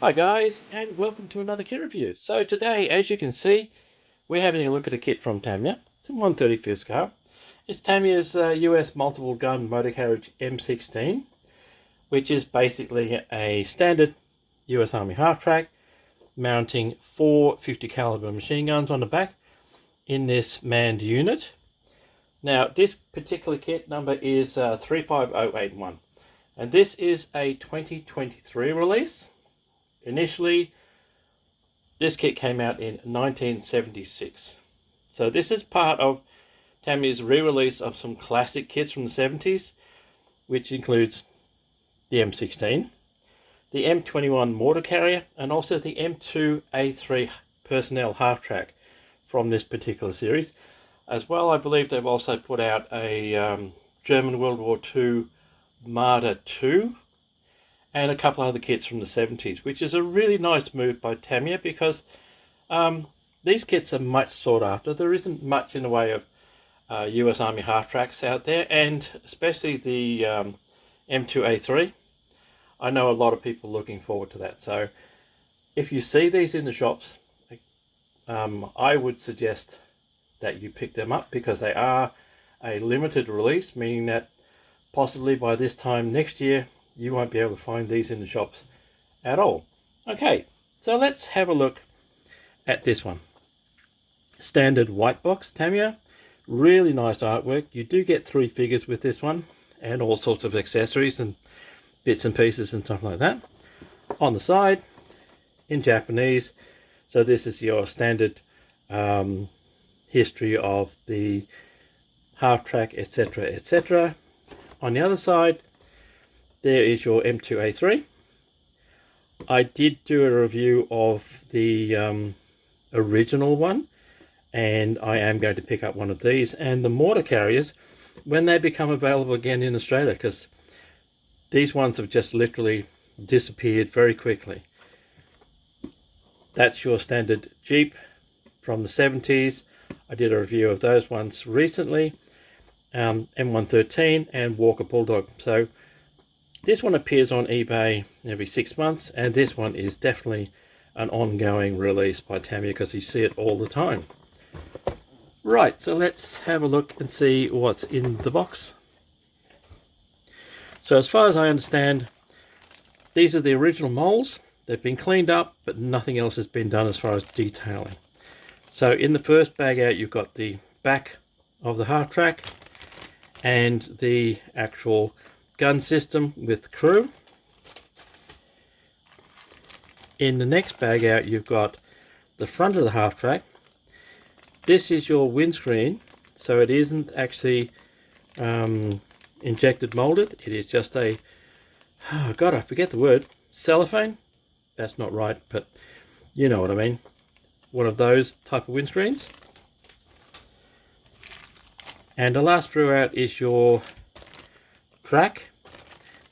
Hi guys, and welcome to another kit review. So today, as you can see, we're having a look at a kit from Tamiya. It's a 135th car. It's Tamiya's US Multiple Gun Motor Carriage M16, which is basically a standard US Army half-track mounting 4 50 caliber machine guns on the back in this manned unit. Now, this particular kit number is 35081, and this is a 2023 release. Initially, this kit came out in 1976. So this is part of Tamiya's re-release of some classic kits from the 70s, which includes the M16, the M21 Motor Carrier, and also the M2A3 Personnel Half-Track from this particular series. As well, I believe they've also put out a German World War II Marder 2 and a couple other kits from the 70s, which is a really nice move by Tamiya because these kits are much sought after. There isn't much in the way of US Army half-tracks out there, and especially the M2A3. I know a lot of people looking forward to that. So if you see these in the shops, I would suggest that you pick them up because they are a limited release, meaning that possibly by this time next year, you won't be able to find these in the shops at all. Okay, so let's have a look at this one. Standard white box Tamiya, really nice artwork. You do get 3 figures with this one and all sorts of accessories and bits and pieces and stuff like that. On the side, in Japanese, so this is your standard history of the half-track, etc, etc. On the other side, there is your M2A3. I did do a review of the original one, and I am going to pick up one of these and the mortar carriers when they become available again in Australia, because these ones have just literally disappeared very quickly. That's your standard Jeep from the 70s. I did a review of those ones recently, M113 and Walker Bulldog. So this one appears on eBay every 6 months, and this one is definitely an ongoing release by Tamiya because you see it all the time. Right, so let's have a look and see what's in the box. So as far as I understand, these are the original molds. They've been cleaned up, but nothing else has been done as far as detailing. So in the first bag out, you've got the back of the half-track and the actual gun system with crew. In the next bag out, you've got the front of the half-track. This is your windscreen, so it isn't actually injected molded. It is just a, oh god, I forget the word, cellophane? That's not right, but you know what I mean. One of those type of windscreens. And the last sprue out is your track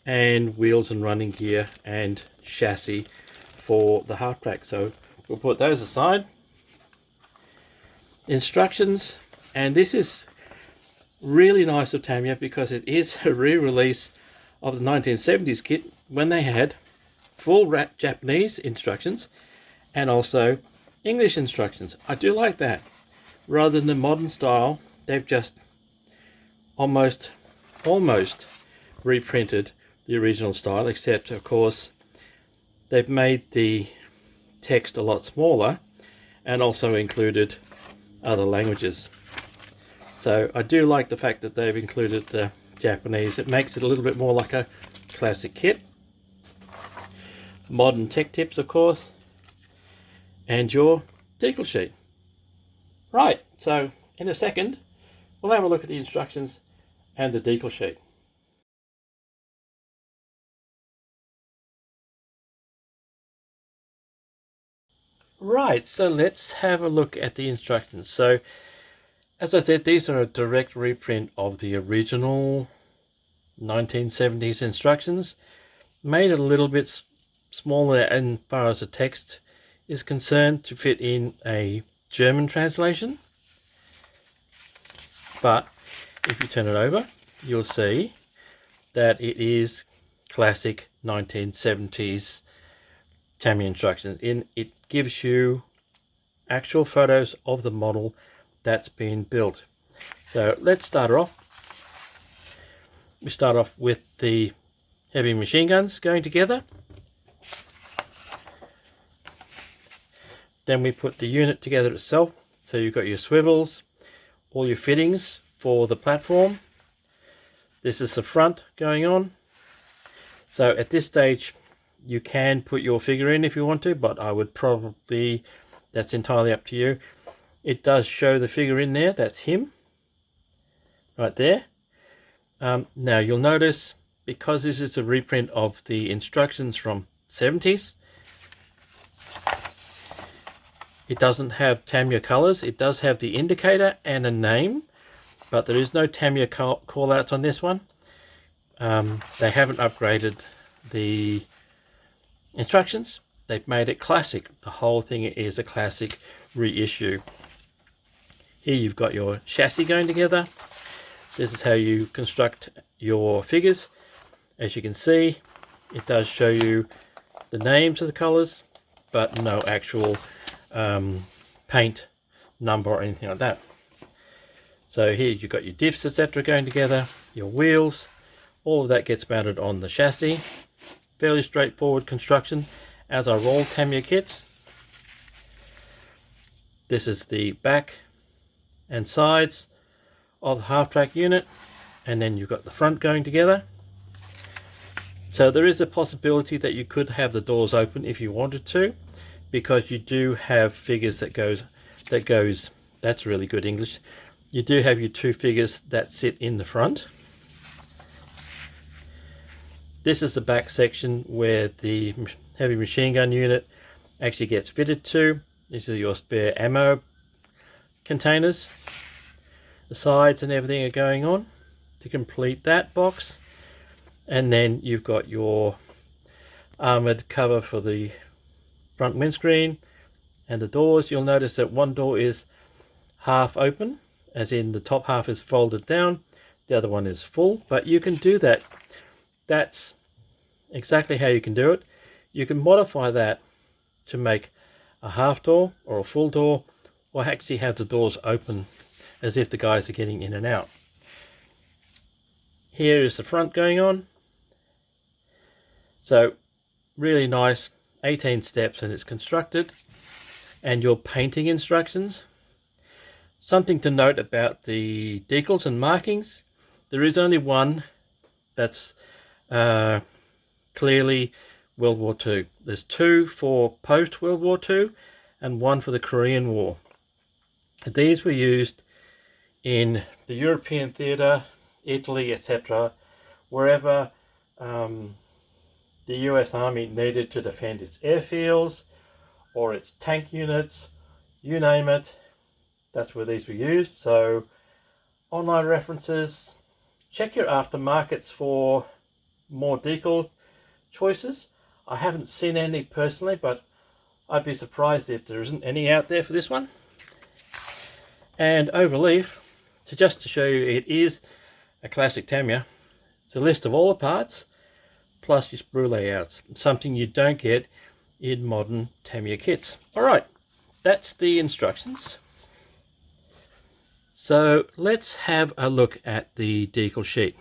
and wheels and running gear and chassis for the half-track. So we'll put those aside. Instructions, and this is really nice of Tamiya because it is a re-release of the 1970s kit when they had full Japanese instructions and also English instructions. I do like that. Rather than the modern style, they've just almost reprinted the original style, except of course they've made the text a lot smaller and also included other languages. So I do like the fact that they've included the Japanese. It makes it a little bit more like a classic kit. Modern tech tips, of course, and your decal sheet. Right, so in a second we'll have a look at the instructions and the decal sheet. Right, so let's have a look at the instructions. So as I said, these are a direct reprint of the original 1970s instructions, made a little bit smaller as far as the text is concerned to fit in a German translation. But if you turn it over, you'll see that it is classic 1970s Tamiya instructions. It gives you actual photos of the model that's been built. So let's start off. We start off with the heavy machine guns going together. Then we put the unit together itself. So you've got your swivels, all your fittings for the platform. This is the front going on. So at this stage you can put your figure in if you want to, but I would probably, that's entirely up to you. It does show the figure in there, that's him right there. Now you'll notice, because this is a reprint of the instructions from 70s, it doesn't have Tamiya colors. It does have the indicator and a name, but there is no Tamiya call outs on this one. They haven't upgraded the instructions. They've made it classic. The whole thing is a classic reissue. Here you've got your chassis going together. This is how you construct your figures. As you can see, it does show you the names of the colors, but no actual paint number or anything like that. So here you've got your diffs, etc. going together, your wheels, all of that gets mounted on the chassis. Fairly straightforward construction, as are all Tamiya kits. This is the back and sides of the half-track unit, and then you've got the front going together. So there is a possibility that you could have the doors open if you wanted to, because you do have figures that's really good English. You do have your two figures that sit in the front. This is the back section where the heavy machine gun unit actually gets fitted to. These are your spare ammo containers. The sides and everything are going on to complete that box. And then you've got your armored cover for the front windscreen and the doors. You'll notice that one door is half open, as in the top half is folded down, the other one is full, but you can do that. That's exactly how you can do it. You can modify that to make a half door or a full door, or actually have the doors open as if the guys are getting in and out. Here is the front going on. So really nice, 18 steps, and it's constructed. And your painting instructions. Something to note about the decals and markings. There is only one that's clearly World War II. There's two for post World War II and one for the Korean War. These were used in the European theatre, Italy, etc., wherever the US Army needed to defend its airfields or its tank units, you name it, that's where these were used. So online references, check your aftermarkets for more decal choices. I haven't seen any personally, but I'd be surprised if there isn't any out there for this one. And overleaf, so just to show you, it is a classic Tamiya. It's a list of all the parts plus your sprue layouts, something you don't get in modern Tamiya kits. Alright, that's the instructions. So let's have a look at the decal sheet.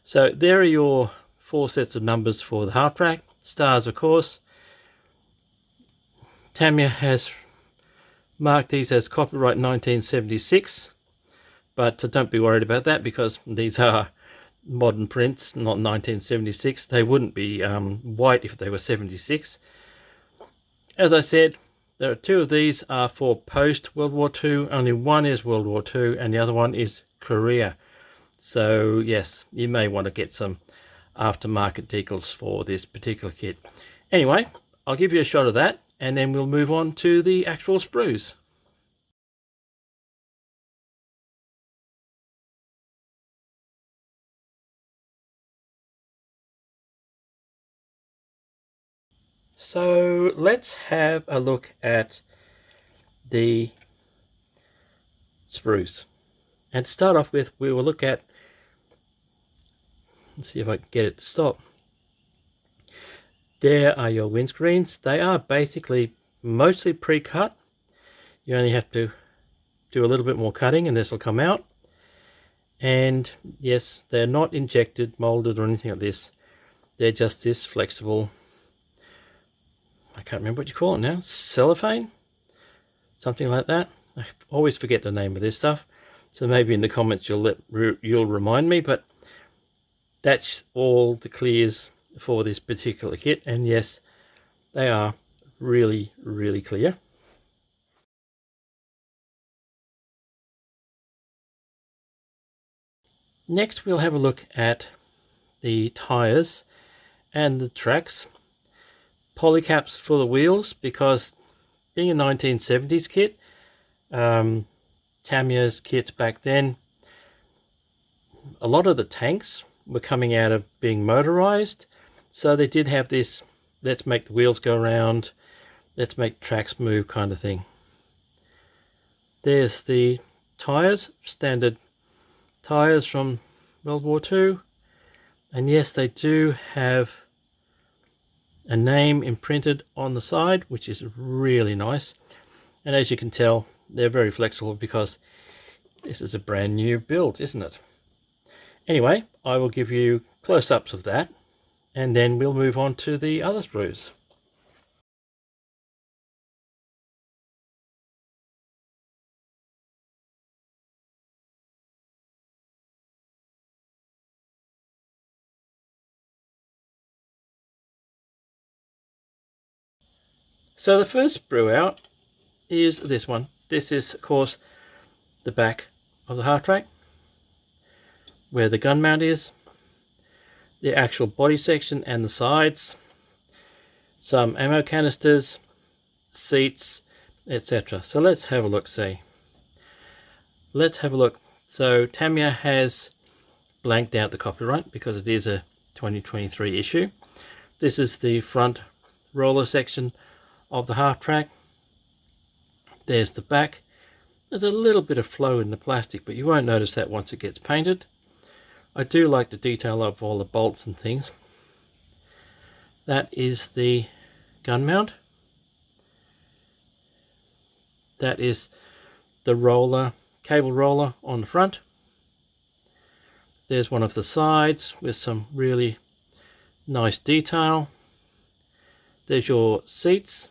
So there are your 4 sets of numbers for the half track. Stars, of course. Tamiya has marked these as copyright 1976, but don't be worried about that, because these are modern prints, not 1976. They wouldn't be white if they were 76. As I said, there are 2 of these are for post World War II. Only one is World War II and the other one is Korea. So yes, you may want to get some aftermarket decals for this particular kit. Anyway, I'll give you a shot of that, and then we'll move on to the actual sprues. So let's have a look at the sprues. And to start off with, we will look at, let's see if I can get it to stop. There are your windscreens. They are basically mostly pre-cut. You only have to do a little bit more cutting and this will come out. And yes, they're not injected, molded or anything like this. They're just this flexible, I can't remember what you call it now, cellophane? Something like that. I always forget the name of this stuff. So maybe in the comments you'll remind me, but that's all the clears for this particular kit. And yes, they are really, really clear. Next, we'll have a look at the tyres and the tracks. Polycaps for the wheels, because being a 1970s kit, Tamiya's kits back then, a lot of the tanks were coming out of being motorized, so they did have this let's make the wheels go around, let's make tracks move kind of thing. There's the tyres, standard tyres from World War II, and yes, they do have a name imprinted on the side, which is really nice. And as you can tell, they're very flexible because this is a brand new build, isn't it? Anyway, I will give you close-ups of that, and then we'll move on to the other sprues. So the first sprue out is this one. This is, of course, the back of the half track, where the gun mount is, the actual body section and the sides, some ammo canisters, seats, etc. So let's have a look, see. Let's have a look. So Tamiya has blanked out the copyright because it is a 2023 issue. This is the front roller section of the half track. There's the back. There's a little bit of flow in the plastic, but you won't notice that once it gets painted. I do like the detail of all the bolts and things. That is the gun mount. That is the roller, cable roller on the front. There's one of the sides with some really nice detail. There's your seats.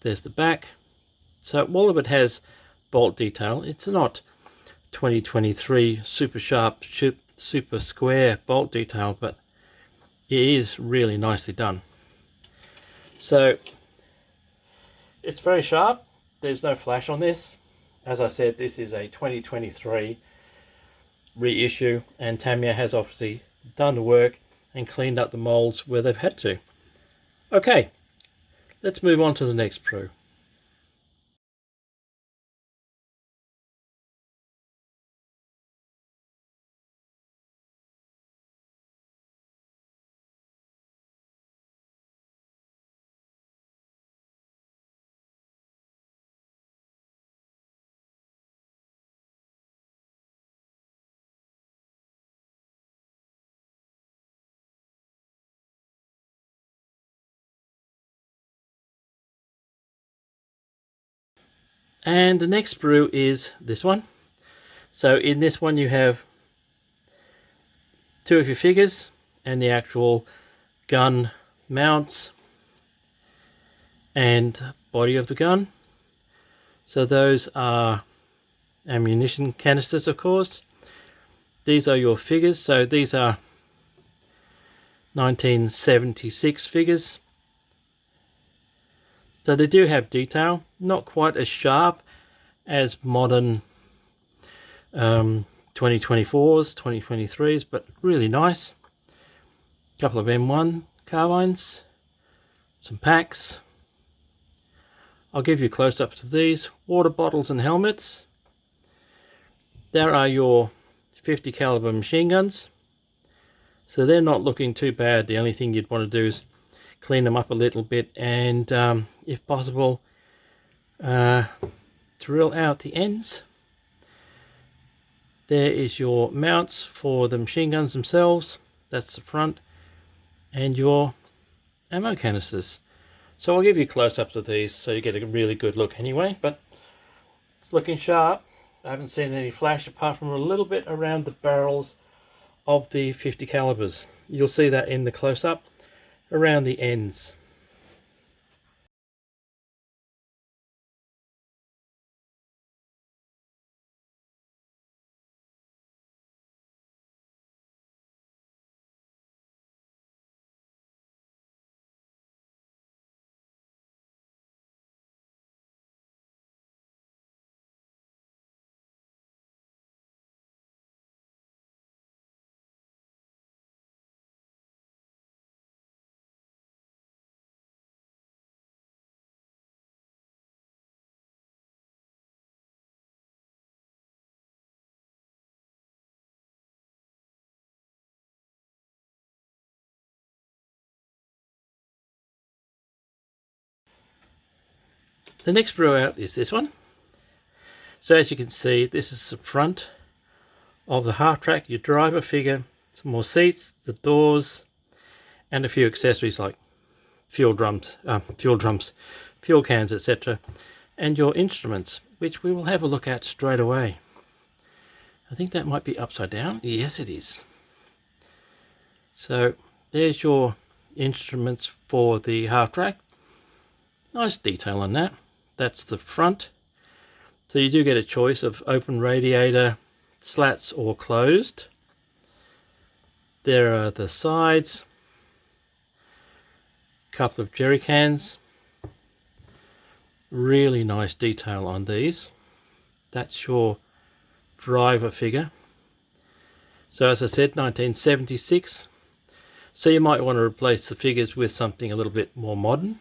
There's the back. So all of it has bolt detail. It's not 2023 super sharp, super square bolt detail, but it is really nicely done. So it's very sharp. There's no flash on this. As I said, this is a 2023 reissue, and Tamiya has obviously done the work and cleaned up the molds where they've had to. Okay, let's move on to the next sprue. And the next sprue is this one. So in this one you have two of your figures and the actual gun mounts and body of the gun. So those are ammunition canisters, of course. These are your figures. So these are 1976 figures. So they do have detail, not quite as sharp as modern 2024s, 2023s, but really nice. A couple of M1 carbines, some packs. I'll give you close-ups of these. Water bottles and helmets. There are your 50 caliber machine guns. So they're not looking too bad. The only thing you'd want to do is clean them up a little bit and if possible drill out the ends. There is your mounts for the machine guns themselves. That's the front, and your ammo canisters. So I'll give you close-ups of these so you get a really good look anyway, but it's looking sharp. I haven't seen any flash apart from a little bit around the barrels of the 50 calibers. You'll see that in the close-up around the ends. The next sprue out is this one. So as you can see, this is the front of the half track, your driver figure, some more seats, the doors, and a few accessories like fuel cans, etc. And your instruments, which we will have a look at straight away. I think that might be upside down. Yes, it is. So there's your instruments for the half track. Nice detail on that. That's the front. So you do get a choice of open radiator, slats, or closed. There are the sides, a couple of jerry cans. Really nice detail on these. That's your driver figure. So as I said, 1976. So you might want to replace the figures with something a little bit more modern.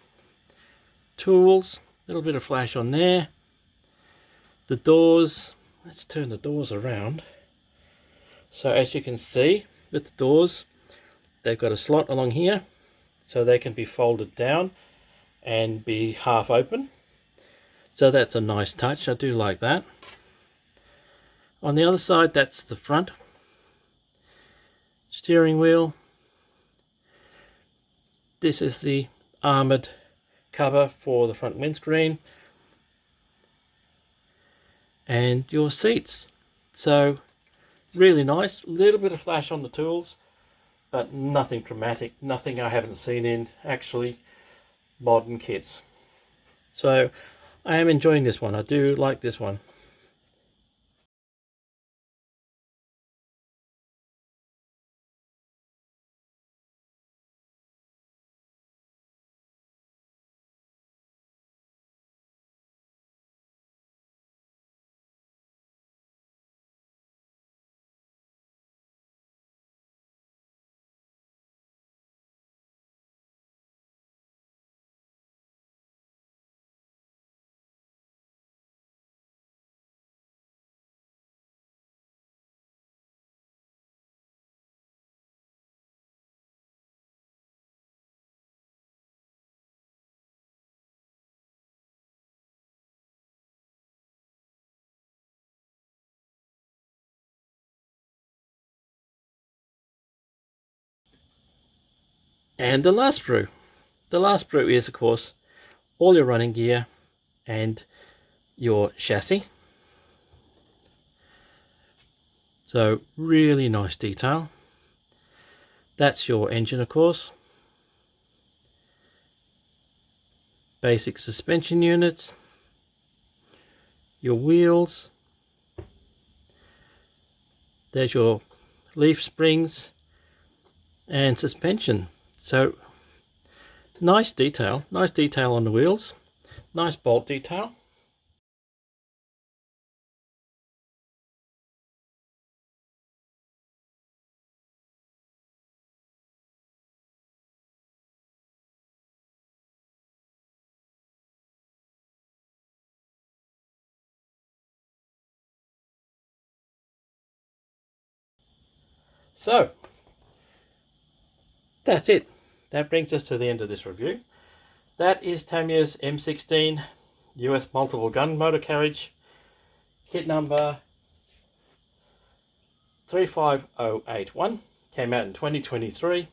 Tools, a little bit of flash on there. The doors, let's turn the doors around. So as you can see with the doors, they've got a slot along here so they can be folded down and be half open. So that's a nice touch, I do like that. On the other side, that's the front steering wheel. This is the armoured cover for the front windscreen. And your seats. So really nice, a little bit of flash on the tools, but nothing dramatic, nothing I haven't seen in actually modern kits. So I am enjoying this one. I do like this one. And the last sprue. The last sprue is, of course, all your running gear and your chassis. So really nice detail. That's your engine, of course. Basic suspension units. Your wheels. There's your leaf springs and suspension. So nice detail on the wheels, nice bolt detail. So that's it. That brings us to the end of this review. That is Tamiya's M16 US Multiple Gun Motor Carriage, kit number 35081. Came out in 2023.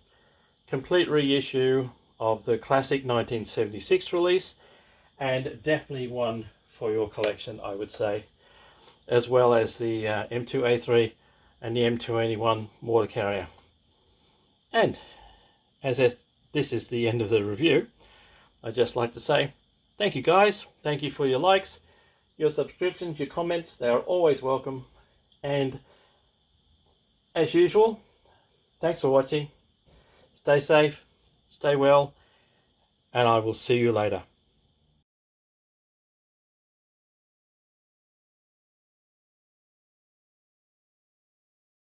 Complete reissue of the classic 1976 release, and definitely one for your collection, I would say, as well as the M2A3 and the M281 water carrier. And as this is the end of the review, I'd just like to say thank you guys, thank you for your likes, your subscriptions, your comments. They are always welcome. And as usual, thanks for watching. Stay safe, stay well, and I will see you later.